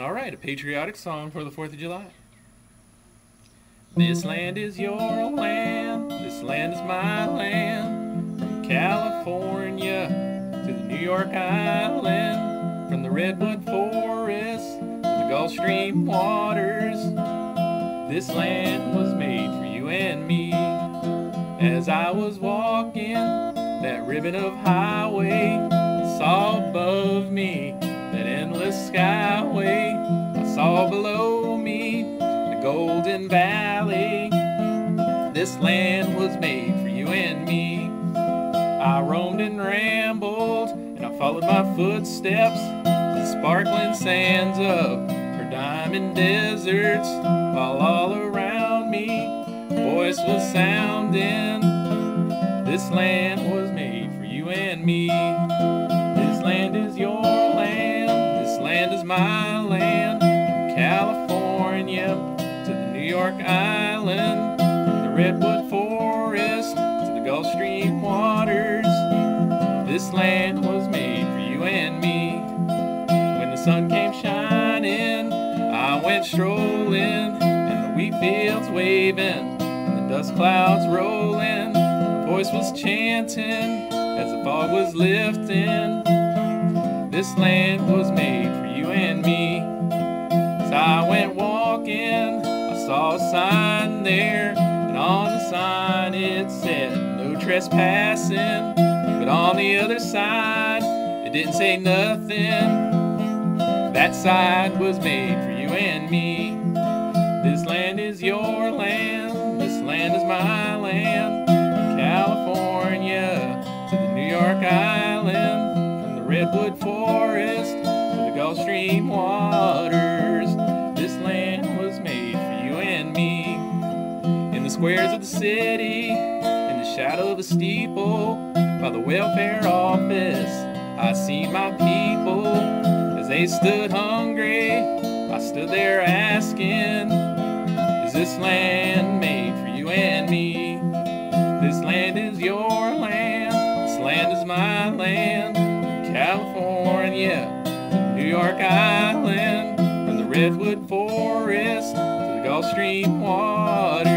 All right, a patriotic song for the 4th of July. This land is your land, this land is my land. From California to the New York Island, from the Redwood Forest to the Gulf Stream waters, this land was made for you and me. As I was walking that ribbon of highway, I saw above me that endless skyway. I saw below me the Golden Valley. This land was made for you and me. I roamed and rambled, and I followed my footsteps, the sparkling sands of her diamond deserts, while all around me a voice was sounding. This land was made for you and me. This land is your land, this land is my land. From California to the New York Island, from the Redwood Forest to the Gulf Stream waters, this land was made for you and me. When the sun came shining, I went strolling, and the wheat fields waving, and the dust clouds rolling. A voice was chanting as the fog was lifting. This land was made for you and me. As I went walking, I saw a sign there, and on the sign it said, "No trespassing." But on the other side, it didn't say nothing. That side was made for you and me. This land is your land, this land is my land. From California to the New York Island, from the Redwood Forest to the Gulf Stream waters, this land was made for you and me. In the squares of the city, in the shadow of the steeple, by the welfare office, I seen my people as they stood hungry. I stood there asking, is this land made for you and me? This land is your land, this land is my land. From California to New York Island, from the Redwood Forest to the Gulf Stream waters.